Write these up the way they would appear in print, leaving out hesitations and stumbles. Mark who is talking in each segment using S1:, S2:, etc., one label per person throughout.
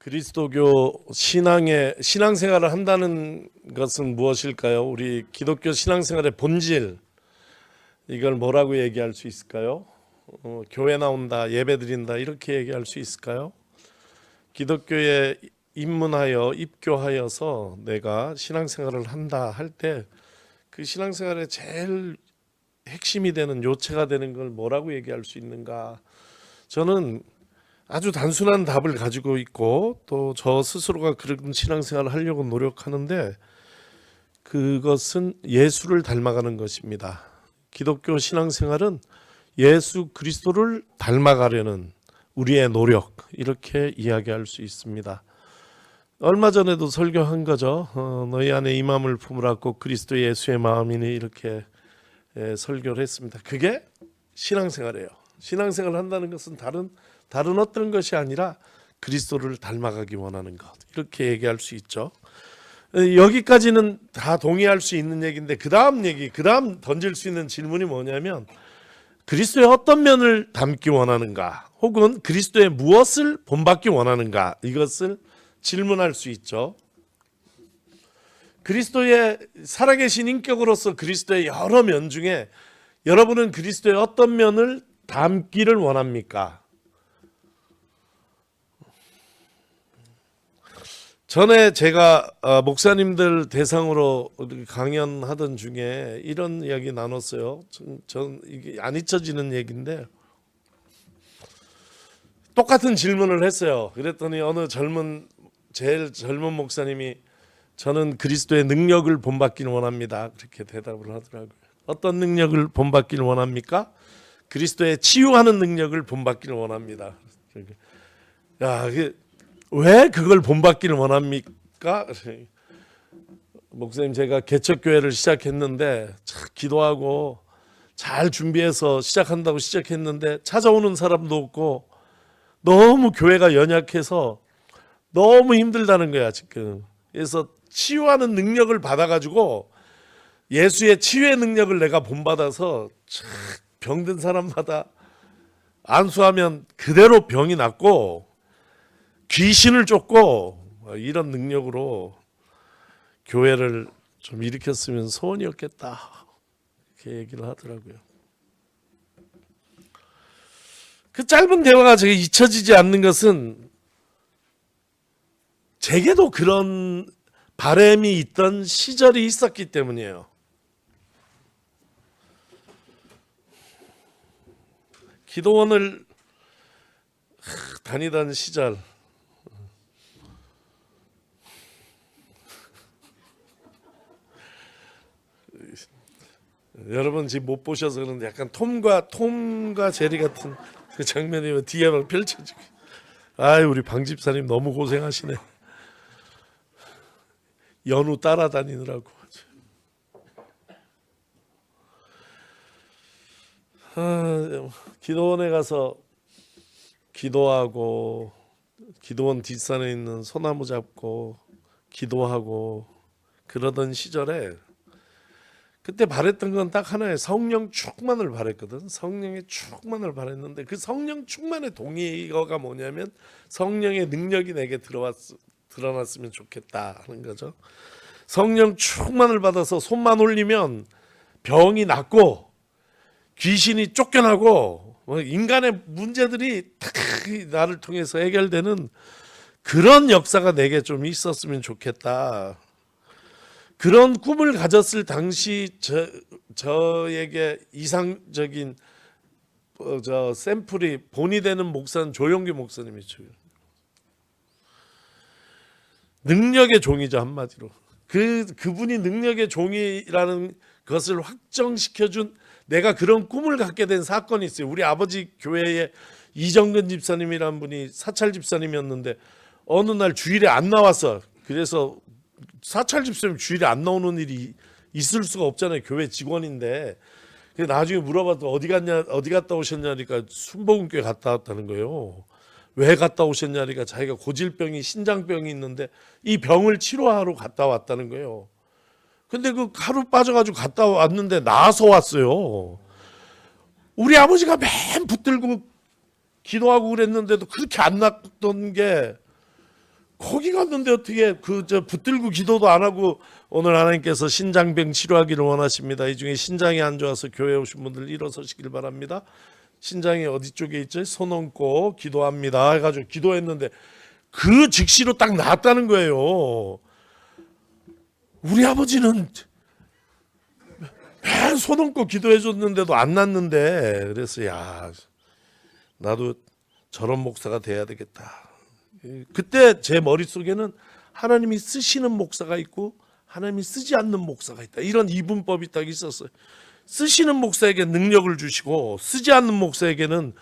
S1: 그리스도교 신앙생활을 한다는 것은 무엇일까요? 우리 기독교 신앙생활의 본질, 이걸 뭐라고 얘기할 수 있을까요? 교회 나온다, 예배 드린다, 이렇게 얘기할 수 있을까요? 기독교에 입문하여 입교하여서 내가 신앙생활을 한다 할 때 그 신앙생활의 제일 핵심이 되는, 요체가 되는 걸 뭐라고 얘기할 수 있는가? 저는 아주 단순한 답을 가지고 있고, 또 저 스스로가 그런 신앙생활을 하려고 노력하는데, 그것은 예수를 닮아가는 것입니다. 기독교 신앙생활은 예수 그리스도를 닮아가려는 우리의 노력, 이렇게 이야기할 수 있습니다. 얼마 전에도 설교한 거죠. 너희 안에 이 마음을 품으라 꼭 그리스도 예수의 마음이니, 이렇게 설교를 했습니다. 그게 신앙생활이에요. 신앙생활을 한다는 것은 다른 어떤 것이 아니라 그리스도를 닮아가기 원하는 것, 이렇게 얘기할 수 있죠. 여기까지는 다 동의할 수 있는 얘기인데, 그 다음 던질 수 있는 질문이 뭐냐면, 그리스도의 어떤 면을 닮기 원하는가, 혹은 그리스도의 무엇을 본받기 원하는가, 이것을 질문할 수 있죠. 그리스도의 살아계신 인격으로서 그리스도의 여러 면 중에 여러분은 그리스도의 어떤 면을 닮기를 원합니까? 전에 제가 목사님들 대상으로 강연하던 중에 이런 이야기 나눴어요. 전 이게 안 잊혀지는 얘기인데, 똑같은 질문을 했어요. 그랬더니 어느 제일 젊은 목사님이 저는 그리스도의 능력을 본받기를 원합니다, 그렇게 대답을 하더라고요. 어떤 능력을 본받기를 원합니까? 그리스도의 치유하는 능력을 본받기를 원합니다. 야, 왜 그걸 본받기를 원합니까? 목사님, 제가 개척교회를 시작했는데 기도하고 잘 준비해서 시작한다고 시작했는데 찾아오는 사람도 없고 너무 교회가 연약해서 너무 힘들다는 거야 지금. 그래서 치유하는 능력을 받아가지고, 예수의 치유의 능력을 내가 본받아서 병든 사람마다 안수하면 그대로 병이 낫고 귀신을 쫓고, 이런 능력으로 교회를 좀 일으켰으면 소원이었겠다, 이렇게 얘기를 하더라고요. 그 짧은 대화가 제게 잊혀지지 않는 것은, 제게도 그런 바람이 있던 시절이 있었기 때문이에요. 기도원을 다니던 시절, 여러분 지금 못 보셔서 그런데 약간 톰과 제리 같은 그 장면이 뒤에 막 펼쳐지고, 아유, 우리 방 집사님 너무 고생하시네. 연우 따라다니느라고. 기도원에 가서 기도하고, 기도원 뒷산에 있는 소나무 잡고 기도하고 그러던 시절에, 그때 바랬던 건 딱 하나예요. 성령 충만을 바랬거든. 성령의 충만을 바랬는데, 그 성령 충만의 동의어가 뭐냐면 성령의 능력이 내게 드러났으면 좋겠다 하는 거죠. 성령 충만을 받아서 손만 올리면 병이 낫고 귀신이 쫓겨나고, 인간의 문제들이 다 나를 통해서 해결되는 그런 역사가 내게 좀 있었으면 좋겠다. 그런 꿈을 가졌을 당시 저에게 이상적인 샘플이 본이 되는 목사는 조용기 목사님이죠. 능력의 종이죠, 한마디로. 그분이 능력의 종이라는 것을 확정시켜준, 내가 그런 꿈을 갖게 된 사건이 있어요. 우리 아버지 교회에 이정근 집사님이라는 분이 사찰 집사님이었는데, 어느 날 주일에 안 나왔어. 그래서 사찰 집사님 주일에 안 나오는 일이 있을 수가 없잖아요, 교회 직원인데. 나중에 물어봐도 어디 갔다 오셨냐니까 순복음교회 갔다 왔다는 거예요. 왜 갔다 오셨냐니까 자기가 고질병이, 신장병이 있는데 이 병을 치료하러 갔다 왔다는 거예요. 근데 그 하루 빠져가지고 갔다 왔는데 나아서 왔어요. 우리 아버지가 맨 붙들고 기도하고 그랬는데도 그렇게 안 낫던 게, 거기 갔는데 어떻게 붙들고 기도도 안 하고 오늘 하나님께서 신장병 치료하기를 원하십니다. 이 중에 신장이 안 좋아서 교회에 오신 분들 일어서시길 바랍니다. 신장이 어디 쪽에 있죠? 손 얹고 기도합니다 해가지고 기도했는데 그 즉시로 딱 나았다는 거예요. 우리 아버지는 맨 손 얹고 기도해 줬는데도 안 났는데, 그래서 야, 나도 저런 목사가 돼야 되겠다. 그때 제 머릿속에는 하나님이 쓰시는 목사가 있고 하나님이 쓰지 않는 목사가 있다, 이런 이분법이 딱 있었어요. 쓰시는 목사에게 능력을 주시고 쓰지 않는 목사에게는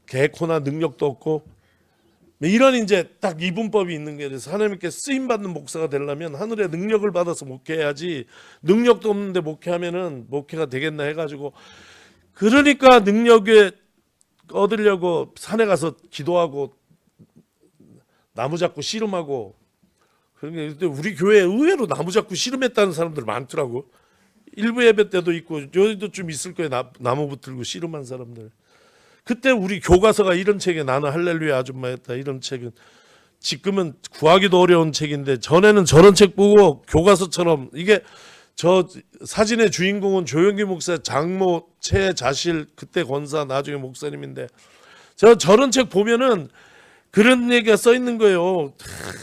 S1: 개코나 능력도 없고, 이런 이제 딱 이분법이 있는 게, 그래서 하나님께 쓰임 받는 목사가 되려면 하늘의 능력을 받아서 목회해야지, 능력도 없는데 목회하면은 목회가 되겠나 해가지고, 그러니까 능력에 얻으려고 산에 가서 기도하고 나무 잡고 씨름하고. 그런데 우리 교회에 의외로 나무 잡고 씨름했다는 사람들 많더라고. 일부 예배 때도 있고 여기도 좀 있을 거예요. 나무 붙들고 씨름한 사람들. 그때 우리 교과서가 이런 책에 나는 할렐루야 아줌마였다, 이런 책은 지금은 구하기도 어려운 책인데, 전에는 저런 책 보고 교과서처럼, 이게 저 사진의 주인공은 조영기 목사 장모 최자실, 그때 권사 나중에 목사님인데, 저런 책 보면은 그런 얘기가 써 있는 거예요.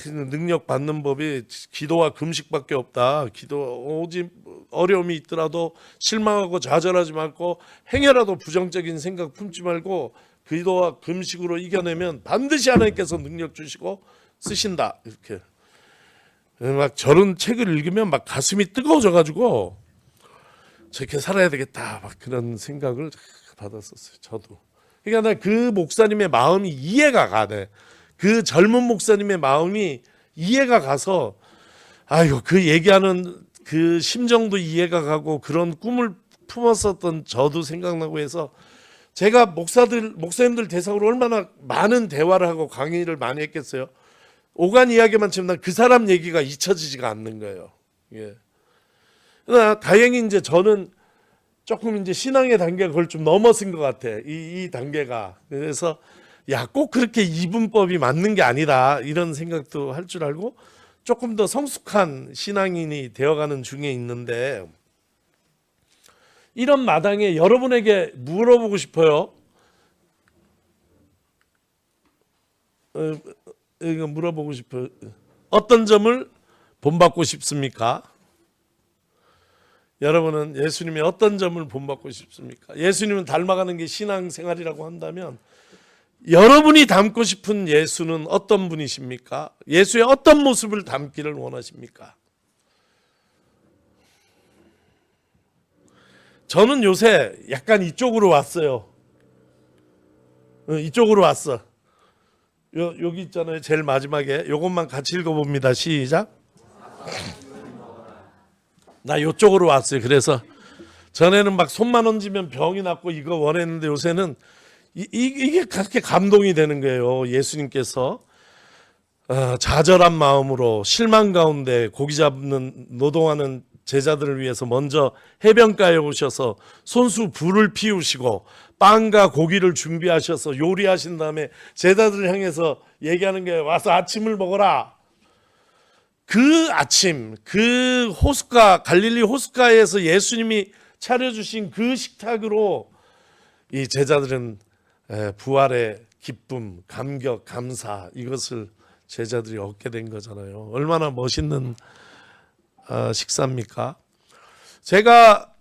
S1: 능력 받는 법이 기도와 금식밖에 없다. 기도 오직 어려움이 있더라도 실망하고 좌절하지 말고 행여라도 부정적인 생각 품지 말고 기도와 금식으로 이겨내면 반드시 하나님께서 능력 주시고 쓰신다. 이렇게 막 저런 책을 읽으면 막 가슴이 뜨거워져 가지고 저렇게 살아야 되겠다, 막 그런 생각을 받았었어요. 저도. 그러니까 나 그 목사님의 마음이 이해가 가네. 그 젊은 목사님의 마음이 이해가 가서, 아유, 그 얘기하는 그 심정도 이해가 가고, 그런 꿈을 품었었던 저도 생각나고 해서, 제가 목사님들 대상으로 얼마나 많은 대화를 하고 강의를 많이 했겠어요. 오간 이야기만 치면 그 사람 얘기가 잊혀지지가 않는 거예요. 예. 그러나 다행히 이제 저는 조금 이제 신앙의 단계가 그걸 좀 넘어선 것 같아. 이 단계가. 그래서 야, 꼭 그렇게 이분법이 맞는 게 아니다, 이런 생각도 할 줄 알고 조금 더 성숙한 신앙인이 되어가는 중에 있는데, 이런 마당에 여러분에게 물어보고 싶어요. 이거 물어보고 싶어요. 어떤 점을 본받고 싶습니까? 여러분은 예수님의 어떤 점을 본받고 싶습니까? 예수님은 닮아가는 게 신앙생활이라고 한다면 여러분이 닮고 싶은 예수는 어떤 분이십니까? 예수의 어떤 모습을 닮기를 원하십니까? 저는 요새 약간 이쪽으로 왔어요. 이쪽으로 왔어. 여기 있잖아요. 제일 마지막에 요것만 같이 읽어봅니다. 시작. 나 이쪽으로 왔어요. 그래서 전에는 막 손만 얹으면 병이 낫고 이거 원했는데, 요새는 이게 그렇게 감동이 되는 거예요. 예수님께서 좌절한 마음으로 실망 가운데 고기 잡는 노동하는 제자들을 위해서 먼저 해변가에 오셔서 손수 불을 피우시고 빵과 고기를 준비하셔서 요리하신 다음에 제자들을 향해서 얘기하는 게, 와서 아침을 먹어라. 그 아침, 그 호숫가, 갈릴리 호숫가에서 예수님이 차려주신 그 식탁으로 이 제자들은 부활의 기쁨, 감격, 감사, 이것을 제자들이 얻게 된 거잖아요. 얼마나 멋있는 식사입니까? 제가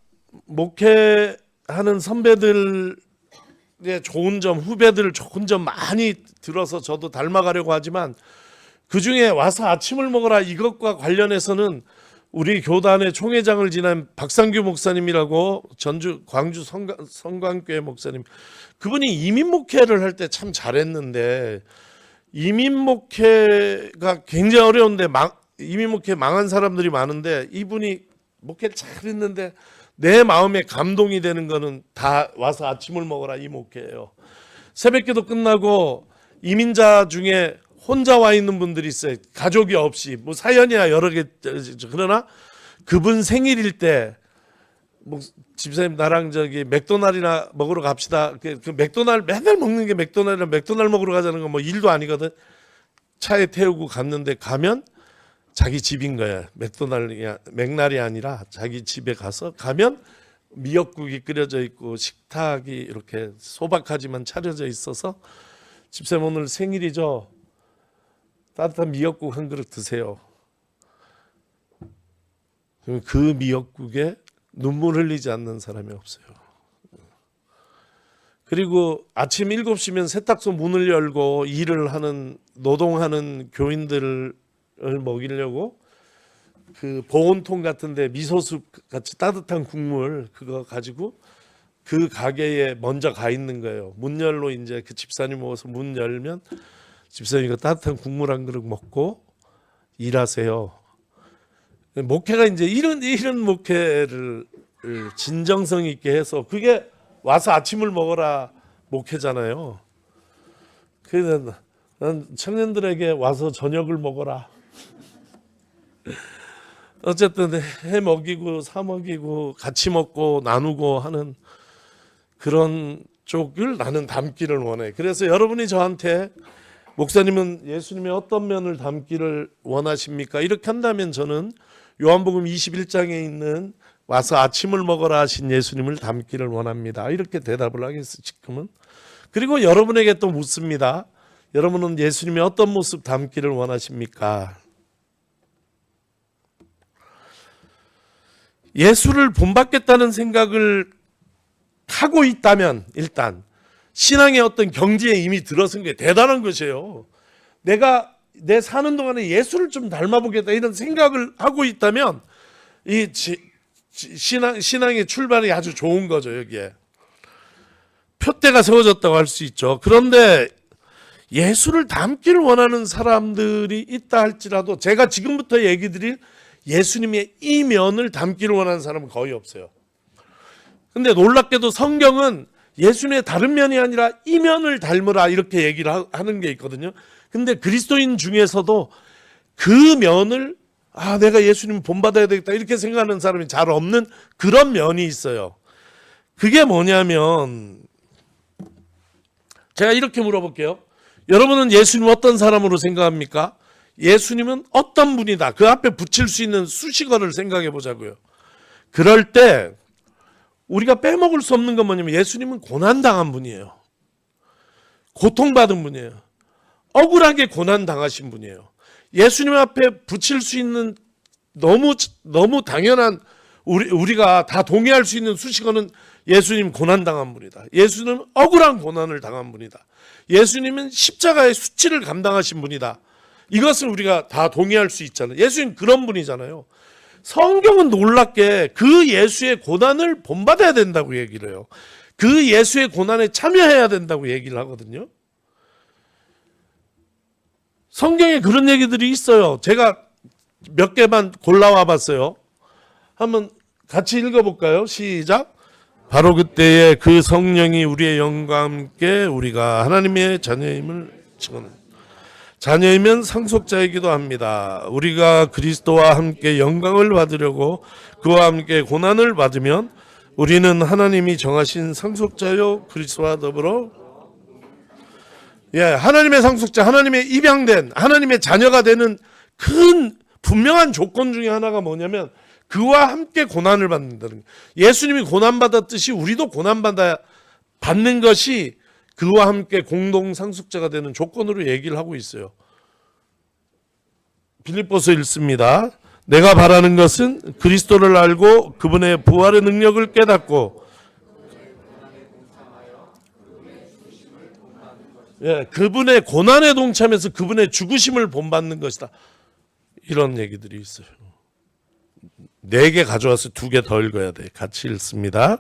S1: 목회하는 선배들의 좋은 점, 후배들 좋은 점 많이 들어서 저도 닮아가려고 하지만, 그 중에 와서 아침을 먹어라 이것과 관련해서는 우리 교단의 총회장을 지낸 박상규 목사님이라고, 광주 성광교회 목사님, 그분이 이민 목회를 할 때 참 잘했는데, 이민 목회가 굉장히 어려운데 이민 목회 망한 사람들이 많은데, 이분이 목회를 잘했는데 내 마음에 감동이 되는 거는 다 와서 아침을 먹어라 이 목회예요. 새벽기도 끝나고 이민자 중에 혼자 와 있는 분들이 있어요. 가족이 없이, 뭐 사연이야 여러 개. 그러나 그분 생일일 때 집사님 나랑 맥도날드나 먹으러 갑시다. 그 맥도날드 맨날 먹는 게 맥도날드 먹으러 가자는 건 뭐 일도 아니거든. 차에 태우고 갔는데 가면 자기 집인 거야. 맥날이 아니라 자기 집에 가서 가면 미역국이 끓여져 있고 식탁이 이렇게 소박하지만 차려져 있어서 집사님 오늘 생일이죠. 따뜻한 미역국 한 그릇 드세요. 그럼 그 미역국에 눈물 흘리지 않는 사람이 없어요. 그리고 아침 7시면 세탁소 문을 열고 일을 하는 노동하는 교인들을 먹이려고 그 보온통 같은데 미소숲 같이 따뜻한 국물 그거 가지고 그 가게에 먼저 가 있는 거예요. 문열로 이제 그 집사님 모아서 문 열면 집사님 이거 따뜻한 국물 한 그릇 먹고 일하세요. 목회가 이제 이런 목회를 진정성 있게 해서 그게 와서 아침을 먹어라 목회잖아요. 그래서 난 청년들에게 와서 저녁을 먹어라. 어쨌든 해 먹이고 사 먹이고 같이 먹고 나누고 하는 그런 쪽을 나는 담기를 원해. 그래서 여러분이 저한테 목사님은 예수님의 어떤 면을 담기를 원하십니까? 이렇게 한다면 저는 요한복음 21장에 있는 와서 아침을 먹어라 하신 예수님을 담기를 원합니다. 이렇게 대답을 하겠어요, 지금은. 그리고 여러분에게 또 묻습니다. 여러분은 예수님의 어떤 모습 담기를 원하십니까? 예수를 본받겠다는 생각을 하고 있다면 일단 신앙의 어떤 경지에 이미 들어선 게 대단한 것이에요. 내가 내 사는 동안에 예수를 좀 닮아보겠다 이런 생각을 하고 있다면 이 신앙의 출발이 아주 좋은 거죠. 여기에 표대가 세워졌다고 할 수 있죠. 그런데 예수를 닮기를 원하는 사람들이 있다 할지라도 제가 지금부터 얘기 드릴 예수님의 이 면을 담기를 원하는 사람은 거의 없어요. 근데 놀랍게도 성경은 예수님의 다른 면이 아니라 이 면을 닮으라 이렇게 얘기를 하는 게 있거든요. 근데 그리스도인 중에서도 그 면을 내가 예수님 본받아야 되겠다 이렇게 생각하는 사람이 잘 없는 그런 면이 있어요. 그게 뭐냐면 제가 이렇게 물어볼게요. 여러분은 예수님 어떤 사람으로 생각합니까? 예수님은 어떤 분이다. 그 앞에 붙일 수 있는 수식어를 생각해 보자고요. 그럴 때 우리가 빼먹을 수 없는 건 뭐냐면 예수님은 고난당한 분이에요. 고통받은 분이에요. 억울하게 고난당하신 분이에요. 예수님 앞에 붙일 수 있는 너무 당연한 우리가 다 동의할 수 있는 수식어는 예수님 고난당한 분이다. 예수님은 억울한 고난을 당한 분이다. 예수님은 십자가의 수치를 감당하신 분이다. 이것을 우리가 다 동의할 수 있잖아요. 예수님 그런 분이잖아요. 성경은 놀랍게 그 예수의 고난을 본받아야 된다고 얘기를 해요. 그 예수의 고난에 참여해야 된다고 얘기를 하거든요. 성경에 그런 얘기들이 있어요. 제가 몇 개만 골라와 봤어요. 한번 같이 읽어볼까요? 시작. 바로 그때에 그 성령이 우리의 영과 함께 우리가 하나님의 자녀임을 증언합니다. 자녀이면 상속자이기도 합니다. 우리가 그리스도와 함께 영광을 받으려고 그와 함께 고난을 받으면 우리는 하나님이 정하신 상속자요 그리스도와 더불어 하나님의 상속자, 하나님의 입양된 하나님의 자녀가 되는 큰 분명한 조건 중에 하나가 뭐냐면 그와 함께 고난을 받는다는 거예요. 예수님이 고난받았듯이 우리도 받는 것이 그와 함께 공동 상속자가 되는 조건으로 얘기를 하고 있어요. 빌립보서 읽습니다. 내가 바라는 것은 그리스도를 알고 그분의 부활의 능력을 깨닫고 그분의 고난에 동참해서 그분의 죽으심을 본받는 것이다. 이런 얘기들이 있어요. 4개 가져와서 2개 더 읽어야 돼. 같이 읽습니다.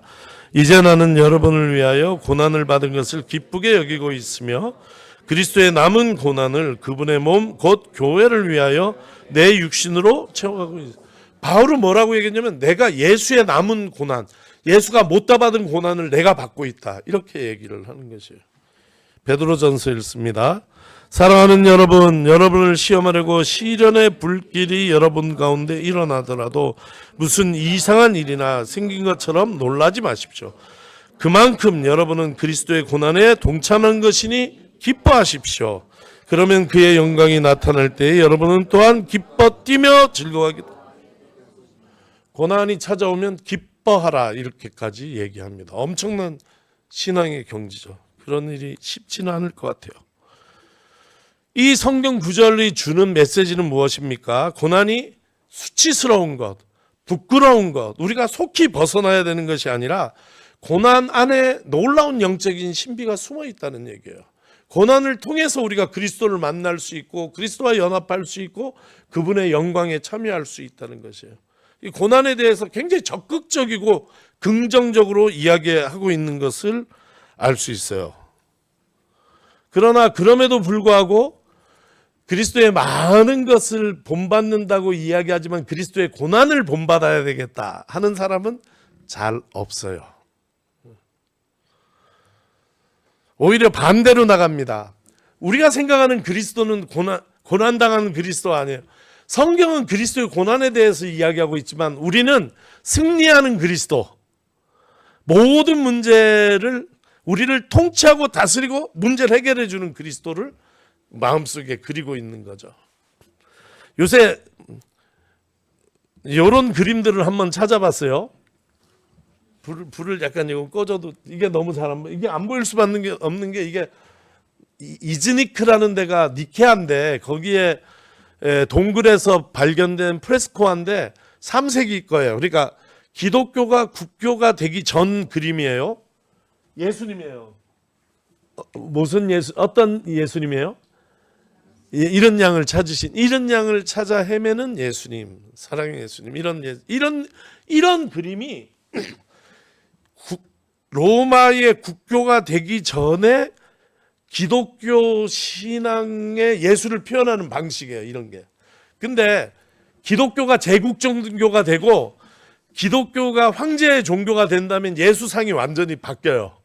S1: 이제 나는 여러분을 위하여 고난을 받은 것을 기쁘게 여기고 있으며 그리스도의 남은 고난을 그분의 몸 곧 교회를 위하여 내 육신으로 채워가고 있어요. 바울은 뭐라고 얘기했냐면 내가 예수의 남은 고난, 예수가 못 다 받은 고난을 내가 받고 있다. 이렇게 얘기를 하는 것이에요. 베드로전서 읽습니다. 사랑하는 여러분, 여러분을 시험하려고 시련의 불길이 여러분 가운데 일어나더라도 무슨 이상한 일이나 생긴 것처럼 놀라지 마십시오. 그만큼 여러분은 그리스도의 고난에 동참한 것이니 기뻐하십시오. 그러면 그의 영광이 나타날 때에 여러분은 또한 기뻐 뛰며 즐거워하겠다. 고난이 찾아오면 기뻐하라 이렇게까지 얘기합니다. 엄청난 신앙의 경지죠. 그런 일이 쉽지는 않을 것 같아요. 이 성경 구절이 주는 메시지는 무엇입니까? 고난이 수치스러운 것, 부끄러운 것, 우리가 속히 벗어나야 되는 것이 아니라 고난 안에 놀라운 영적인 신비가 숨어 있다는 얘기예요. 고난을 통해서 우리가 그리스도를 만날 수 있고 그리스도와 연합할 수 있고 그분의 영광에 참여할 수 있다는 것이에요. 이 고난에 대해서 굉장히 적극적이고 긍정적으로 이야기하고 있는 것을 알 수 있어요. 그러나 그럼에도 불구하고 그리스도의 많은 것을 본받는다고 이야기하지만 그리스도의 고난을 본받아야 되겠다 하는 사람은 잘 없어요. 오히려 반대로 나갑니다. 우리가 생각하는 그리스도는 고난당하는 그리스도 아니에요. 성경은 그리스도의 고난에 대해서 이야기하고 있지만 우리는 승리하는 그리스도, 모든 문제를 우리를 통치하고 다스리고 문제를 해결해 주는 그리스도를 마음속에 그리고 있는 거죠. 요새 이런 그림들을 한번 찾아봤어요. 불을 약간 이거 꺼져도 이게 너무 잘 안 보여. 이게 안 보일 수밖에 없는 게 이게 이즈니크라는 데가 니케아인데 거기에 동굴에서 발견된 프레스코인데 3세기 거예요. 그러니까 기독교가 국교가 되기 전 그림이에요. 예수님이에요. 무슨 어떤 예수님이에요? 이런 양을 찾으신, 이런 양을 찾아 헤매는 예수님, 사랑의 예수님, 이런 그림이 로마의 국교가 되기 전에 기독교 신앙의 예수를 표현하는 방식이에요. 이런 게. 근데 기독교가 제국 종교가 되고 기독교가 황제의 종교가 된다면 예수상이 완전히 바뀌어요.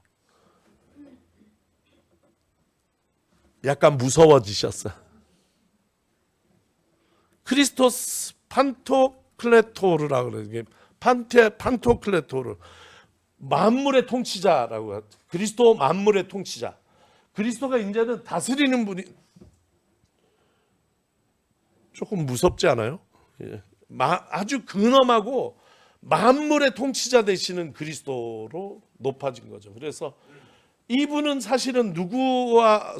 S1: 약간 무서워지셨어. 크리스토스 판토클레토르라고 그래요. 판토클레토르. 만물의 통치자라고 해요. 그리스도 만물의 통치자. 그리스도가 이제는 다스리는 분이 조금 무섭지 않아요? 예. 아주 근엄하고 만물의 통치자 되시는 그리스도로 높아진 거죠. 그래서 이분은 사실은 누구와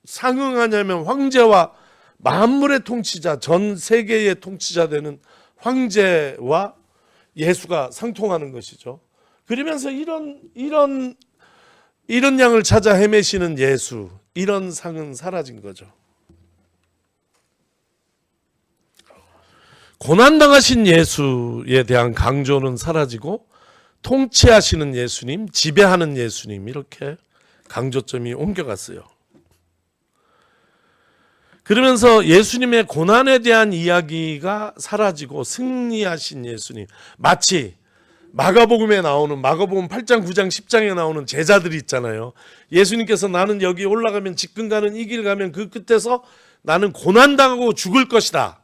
S1: 상응하냐면 황제와 만물의 통치자, 전 세계의 통치자 되는 황제와 예수가 상통하는 것이죠. 그러면서 이런 양을 찾아 헤매시는 예수, 이런 상은 사라진 거죠. 고난당하신 예수에 대한 강조는 사라지고 통치하시는 예수님, 지배하는 예수님 이렇게 강조점이 옮겨갔어요. 그러면서 예수님의 고난에 대한 이야기가 사라지고 승리하신 예수님, 마치 마가복음에 나오는 마가복음 8장, 9장, 10장에 나오는 제자들이 있잖아요. 예수님께서 나는 여기 올라가면 직근 가는 이 길 가면 그 끝에서 나는 고난당하고 죽을 것이다.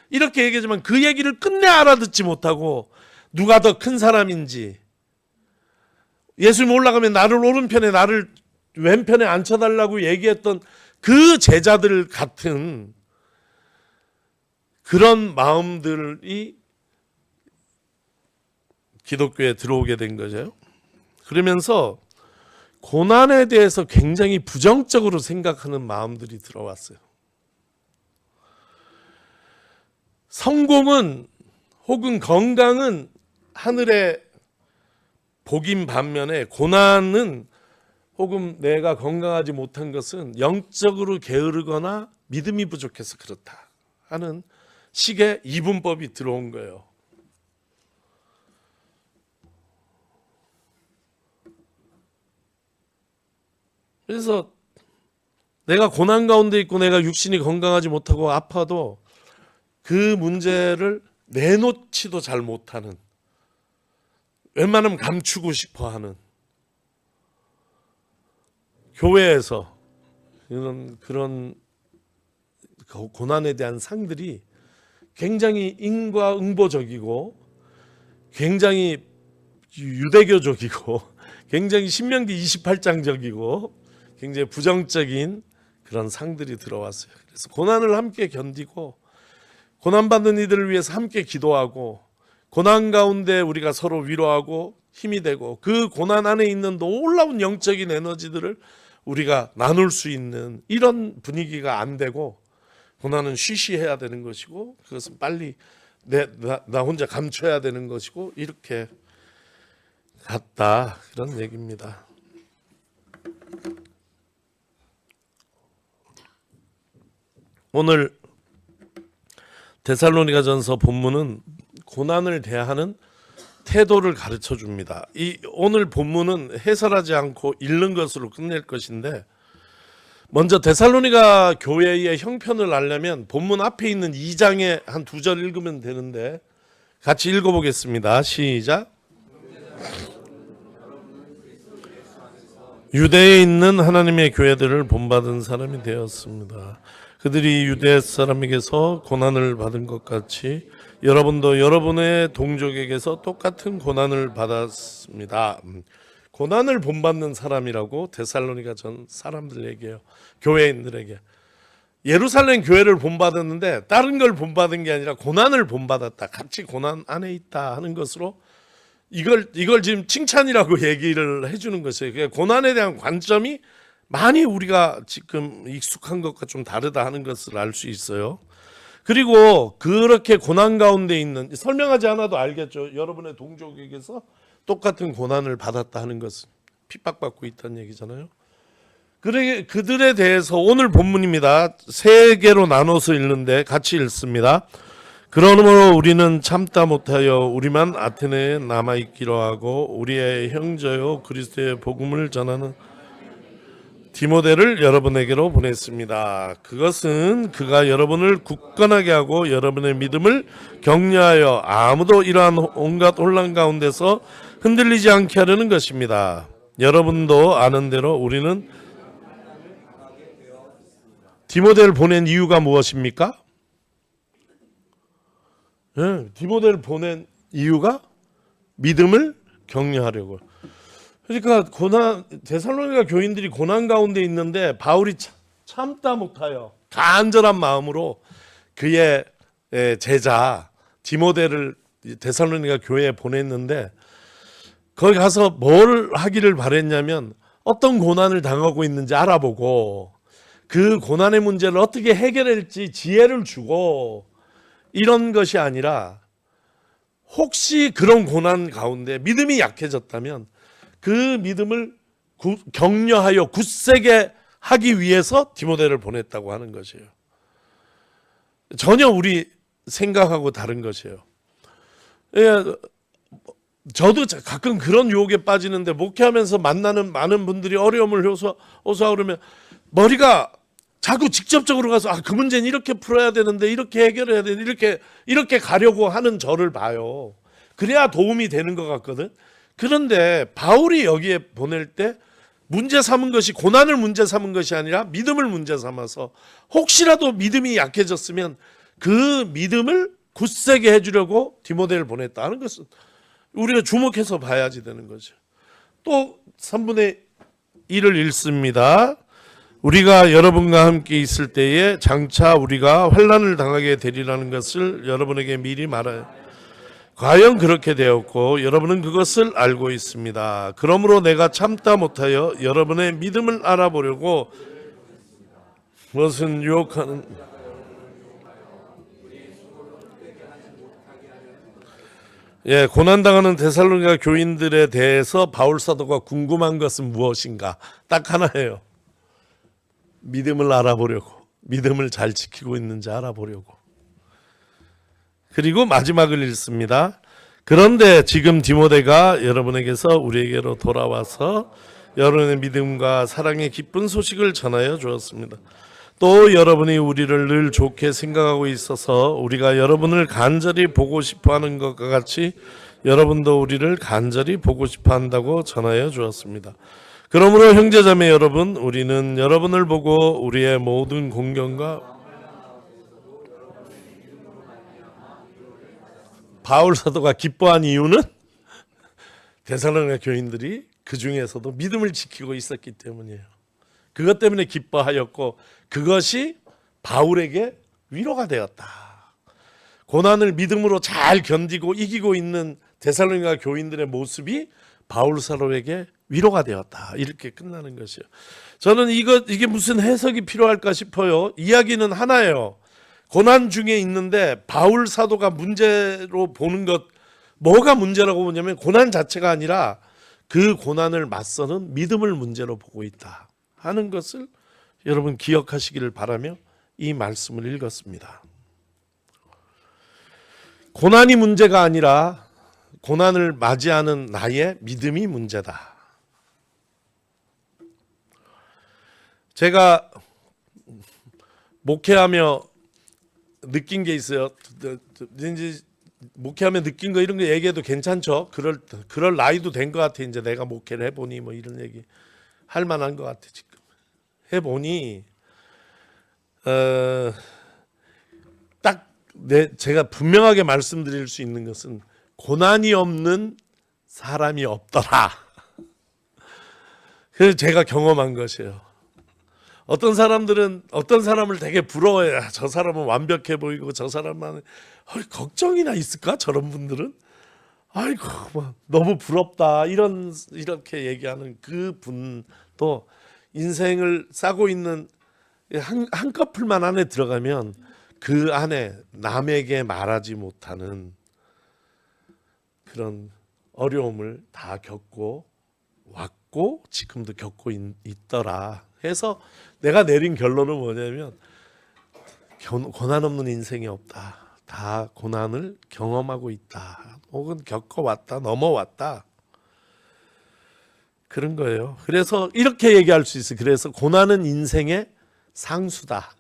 S1: 이렇게 얘기하지만 그 얘기를 끝내 알아듣지 못하고 누가 더 큰 사람인지, 예수님 올라가면 나를 오른편에 나를 왼편에 앉혀달라고 얘기했던 그 제자들 같은 그런 마음들이 기독교에 들어오게 된 거죠. 그러면서 고난에 대해서 굉장히 부정적으로 생각하는 마음들이 들어왔어요. 성공은 혹은 건강은 하늘의 복인 반면에 고난은 혹은 내가 건강하지 못한 것은 영적으로 게으르거나 믿음이 부족해서 그렇다 하는 식의 이분법이 들어온 거예요. 그래서 내가 고난 가운데 있고 내가 육신이 건강하지 못하고 아파도 그 문제를 내놓지도 잘 못하는, 웬만하면 감추고 싶어하는 교회에서 그런 고난에 대한 상들이 굉장히 인과응보적이고 굉장히 유대교적이고 굉장히 신명기 28장적이고 굉장히 부정적인 그런 상들이 들어왔어요. 그래서 고난을 함께 견디고 고난받는 이들을 위해서 함께 기도하고 고난 가운데 우리가 서로 위로하고 힘이 되고 그 고난 안에 있는 놀라운 영적인 에너지들을 우리가 나눌 수 있는 이런 분위기가 안 되고 고난은 쉬쉬해야 되는 것이고 그것은 빨리 나 혼자 감춰야 되는 것이고 이렇게 같다 그런 얘기입니다. 오늘 데살로니가전서 본문은 고난을 대하는 태도를 가르쳐 줍니다. 이 오늘 본문은 해설하지 않고 읽는 것으로 끝낼 것인데 먼저 데살로니가 교회의 형편을 알려면 본문 앞에 있는 2장에 한 2절 읽으면 되는데 같이 읽어보겠습니다. 시작. 유대에 있는 하나님의 교회들을 본받은 사람이 되었습니다. 그들이 유대 사람에게서 고난을 받은 것 같이 여러분도 여러분의 동족에게서 똑같은 고난을 받았습니다. 고난을 본받는 사람이라고 데살로니가 전 사람들에게요. 교회인들에게. 예루살렘 교회를 본받았는데 다른 걸 본받은 게 아니라 고난을 본받았다. 같이 고난 안에 있다 하는 것으로 이걸 지금 칭찬이라고 얘기를 해주는 것이에요. 그러니까 고난에 대한 관점이 많이 우리가 지금 익숙한 것과 좀 다르다 하는 것을 알 수 있어요. 그리고 그렇게 고난 가운데 있는 설명하지 않아도 알겠죠. 여러분의 동족에게서 똑같은 고난을 받았다 하는 것은 핍박받고 있다는 얘기잖아요. 그들에 대해서 오늘 본문입니다. 3개로 나눠서 읽는데 같이 읽습니다. 그러므로 우리는 참다 못하여 우리만 아테네에 남아있기로 하고 우리의 형제요 그리스도의 복음을 전하는 디모데를 여러분에게로 보냈습니다. 그것은 그가 여러분을 굳건하게 하고 여러분의 믿음을 격려하여 아무도 이러한 온갖 혼란 가운데서 흔들리지 않게 하려는 것입니다. 여러분도 아는 대로 우리는 디모데를 보낸 이유가 무엇입니까? 디모데를 보낸 이유가 믿음을 격려하려고. 그러니까 데살로니가 교인들이 고난 가운데 있는데 바울이 참다 못하여 간절한 마음으로 그의 제자 디모데를 데살로니가 교회에 보냈는데 거기 가서 뭘 하기를 바랬냐면 어떤 고난을 당하고 있는지 알아보고 그 고난의 문제를 어떻게 해결할지 지혜를 주고 이런 것이 아니라 혹시 그런 고난 가운데 믿음이 약해졌다면 그 믿음을 격려하여 굳세게 하기 위해서 디모데를 보냈다고 하는 것이에요. 전혀 우리 생각하고 다른 것이에요. 저도 가끔 그런 유혹에 빠지는데 목회하면서 만나는 많은 분들이 어려움을 호소하고 그러면 머리가 자꾸 직접적으로 가서 그 문제는 이렇게 풀어야 되는데 이렇게 해결해야 되는데 이렇게 가려고 하는 저를 봐요. 그래야 도움이 되는 것 같거든. 그런데 바울이 여기에 보낼 때 문제 삼은 것이 고난을 문제 삼은 것이 아니라 믿음을 문제 삼아서 혹시라도 믿음이 약해졌으면 그 믿음을 굳세게 해주려고 디모데를 보냈다는 것은 우리가 주목해서 봐야지 되는 거죠. 또 3분의 1을 읽습니다. 우리가 여러분과 함께 있을 때에 장차 우리가 환난을 당하게 되리라는 것을 여러분에게 미리 말하여 과연 그렇게 되었고 여러분은 그것을 알고 있습니다. 그러므로 내가 참다 못하여 여러분의 믿음을 알아보려고 무엇은 유혹하는 고난당하는 데살로니가 교인들에 대해서 바울 사도가 궁금한 것은 무엇인가? 딱 하나예요. 믿음을 알아보려고, 믿음을 잘 지키고 있는지 알아보려고. 그리고 마지막을 읽습니다. 그런데 지금 디모데가 여러분에게서 우리에게로 돌아와서 여러분의 믿음과 사랑의 기쁜 소식을 전하여 주었습니다. 또 여러분이 우리를 늘 좋게 생각하고 있어서 우리가 여러분을 간절히 보고 싶어하는 것과 같이 여러분도 우리를 간절히 보고 싶어한다고 전하여 주었습니다. 그러므로 형제자매 여러분, 우리는 여러분을 보고 우리의 모든 공경과 바울 사도가 기뻐한 이유는 데살로니가 교인들이 그 중에서도 믿음을 지키고 있었기 때문이에요. 그것 때문에 기뻐하였고 그것이 바울에게 위로가 되었다. 고난을 믿음으로 잘 견디고 이기고 있는 데살로니가 교인들의 모습이 바울 사도에게 위로가 되었다. 이렇게 끝나는 것이요. 저는 이게 무슨 해석이 필요할까 싶어요. 이야기는 하나예요. 고난 중에 있는데 바울 사도가 문제로 보는 것, 뭐가 문제라고 보냐면 고난 자체가 아니라 그 고난을 맞서는 믿음을 문제로 보고 있다 하는 것을 여러분 기억하시기를 바라며 이 말씀을 읽었습니다. 고난이 문제가 아니라 고난을 맞이하는 나의 믿음이 문제다. 제가 목회하며 느낀 게 있어요. 이제 목회하며 느낀 거 이런 거 얘기해도 괜찮죠? 그럴 나이도 된 것 같아. 이제 내가 목회를 해보니 뭐 이런 얘기 할 만한 것 같아. 지금 해보니 제가 분명하게 말씀드릴 수 있는 것은 고난이 없는 사람이 없더라. 그래서 제가 경험한 것이에요. 어떤 사람들은 어떤 사람을 되게 부러워해요. 저 사람은 완벽해 보이고 저 사람만 걱정이나 있을까? 저런 분들은 아이고 너무 부럽다 이렇게 얘기하는 그 분도 인생을 싸고 있는 한 커플만 안에 들어가면 그 안에 남에게 말하지 못하는 그런 어려움을 다 겪고 왔고 지금도 겪고 있더라 해서 내가 내린 결론은 뭐냐면 고난 없는 인생이 없다. 다 고난을 경험하고 있다. 혹은 겪어왔다. 넘어왔다. 그런 거예요. 그래서 이렇게 얘기할 수 있어요. 그래서 고난은 인생의 상수다.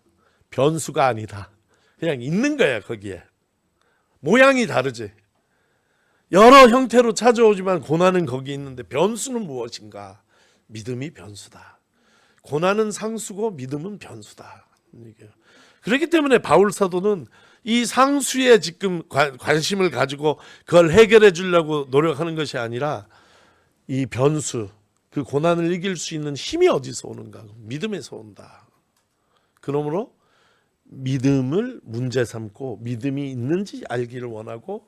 S1: 변수가 아니다. 그냥 있는 거야 거기에. 모양이 다르지. 여러 형태로 찾아오지만 고난은 거기 있는데 변수는 무엇인가? 믿음이 변수다. 고난은 상수고 믿음은 변수다. 그렇기 때문에 바울 사도는 이 상수에 지금 관심을 가지고 그걸 해결해 주려고 노력하는 것이 아니라 이 변수, 그 고난을 이길 수 있는 힘이 어디서 오는가? 믿음에서 온다. 그러므로 믿음을 문제 삼고 믿음이 있는지 알기를 원하고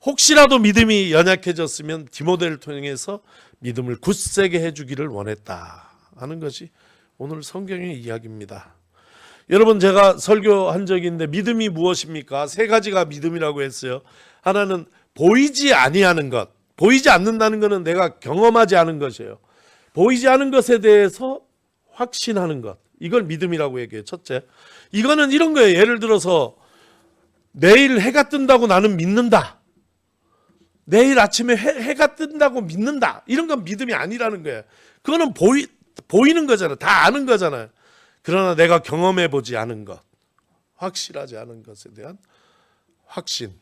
S1: 혹시라도 믿음이 연약해졌으면 디모데를 통해서 믿음을 굳세게 해주기를 원했다 하는 것이 오늘 성경의 이야기입니다. 여러분 제가 설교한 적이 있는데 믿음이 무엇입니까? 세 가지가 믿음이라고 했어요. 하나는 보이지 아니하는 것. 보이지 않는다는 것은 내가 경험하지 않은 것이에요. 보이지 않은 것에 대해서 확신하는 것. 이걸 믿음이라고 얘기해요. 첫째. 이거는 이런 거예요. 예를 들어서 내일 해가 뜬다고 나는 믿는다. 내일 아침에 해가 뜬다고 믿는다. 이런 건 믿음이 아니라는 거예요. 그거는 보이는 거잖아요. 다 아는 거잖아요. 그러나 내가 경험해 보지 않은 것, 확실하지 않은 것에 대한 확신.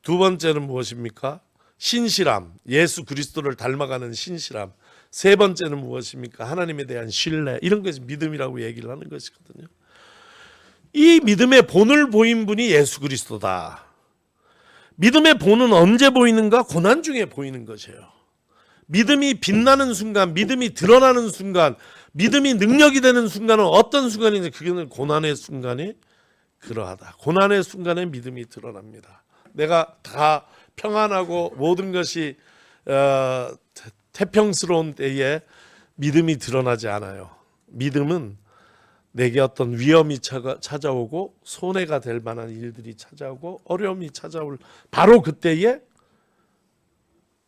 S1: 두 번째는 무엇입니까? 신실함, 예수 그리스도를 닮아가는 신실함. 세 번째는 무엇입니까? 하나님에 대한 신뢰. 이런 것이 믿음이라고 얘기를 하는 것이거든요. 이 믿음의 본을 보인 분이 예수 그리스도다. 믿음의 본은 언제 보이는가? 고난 중에 보이는 것이에요. 믿음이 빛나는 순간, 믿음이 드러나는 순간, 믿음이 능력이 되는 순간은 어떤 순간인지 그게는 고난의 순간이 그러하다. 고난의 순간에 믿음이 드러납니다. 내가 다 평안하고 모든 것이 태평스러운 때에 믿음이 드러나지 않아요. 믿음은 내게 어떤 위험이 찾아오고 손해가 될 만한 일들이 찾아오고 어려움이 찾아올 바로 그때에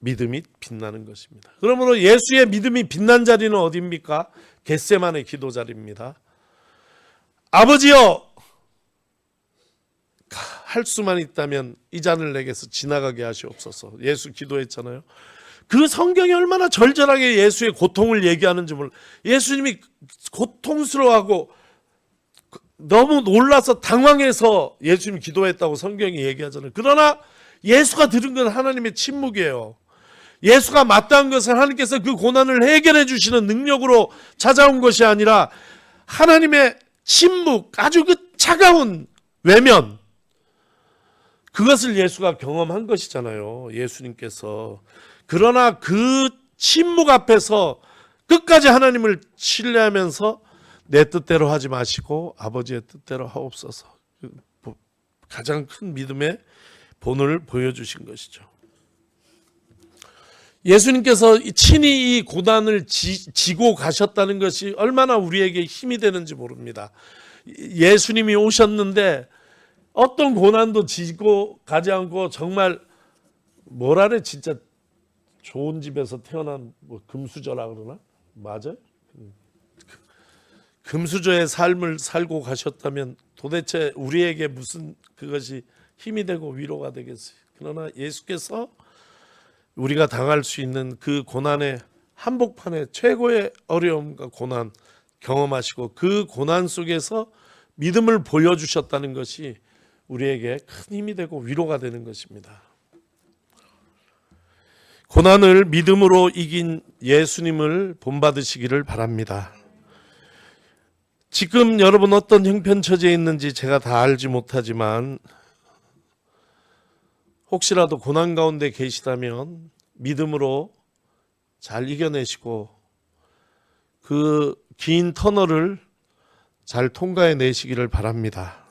S1: 믿음이 빛나는 것입니다. 그러므로 예수의 믿음이 빛난 자리는 어디입니까? 겟세마네 기도 자리입니다. 아버지여, 할 수만 있다면 이 잔을 내게서 지나가게 하시옵소서. 예수 기도했잖아요. 그 성경이 얼마나 절절하게 예수의 고통을 얘기하는지 몰라. 예수님이 고통스러워하고 너무 놀라서 당황해서 예수님 기도했다고 성경이 얘기하잖아요. 그러나 예수가 들은 건 하나님의 침묵이에요. 예수가 마땅한 것은 하나님께서 그 고난을 해결해 주시는 능력으로 찾아온 것이 아니라 하나님의 침묵, 아주 그 차가운 외면, 그것을 예수가 경험한 것이잖아요. 예수님께서. 그러나 그 침묵 앞에서 끝까지 하나님을 신뢰하면서 내 뜻대로 하지 마시고 아버지의 뜻대로 하옵소서. 가장 큰 믿음의 본을 보여주신 것이죠. 예수님께서 친히 이 고난을 지고 가셨다는 것이 얼마나 우리에게 힘이 되는지 모릅니다. 예수님이 오셨는데 어떤 고난도 지고 가지 않고 정말 뭐라래 진짜 좋은 집에서 태어난 뭐 금수저라 그러나? 맞아요? 금수저의 삶을 살고 가셨다면 도대체 우리에게 무슨 그것이 힘이 되고 위로가 되겠어요. 그러나 예수께서 우리가 당할 수 있는 그 고난의 한복판에 최고의 어려움과 고난 경험하시고 그 고난 속에서 믿음을 보여주셨다는 것이 우리에게 큰 힘이 되고 위로가 되는 것입니다. 고난을 믿음으로 이긴 예수님을 본받으시기를 바랍니다. 지금 여러분 어떤 형편처지에 있는지 제가 다 알지 못하지만 혹시라도 고난 가운데 계시다면 믿음으로 잘 이겨내시고 그 긴 터널을 잘 통과해 내시기를 바랍니다.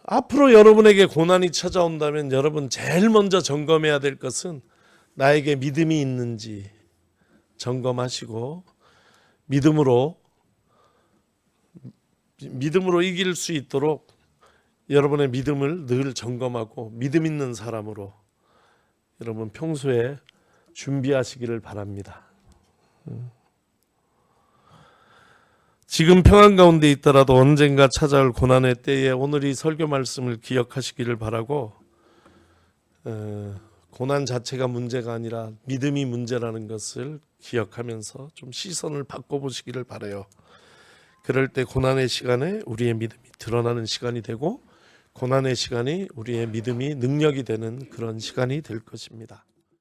S1: 앞으로 여러분에게 고난이 찾아온다면 여러분 제일 먼저 점검해야 될 것은 나에게 믿음이 있는지 점검하시고 믿음으로 이길 수 있도록 여러분의 믿음을 늘 점검하고 믿음 있는 사람으로 여러분 평소에 준비하시기를 바랍니다. 지금 평안 가운데 있더라도 언젠가 찾아올 고난의 때에 오늘 이 설교 말씀을 기억하시기를 바라고 고난 자체가 문제가 아니라 믿음이 문제라는 것을 기억하면서 좀 시선을 바꿔보시기를 바라요. 그럴 때 고난의 시간에 우리의 믿음이 드러나는 시간이 되고 고난의 시간이 우리의 믿음이 능력이 되는 그런 시간이 될 것입니다.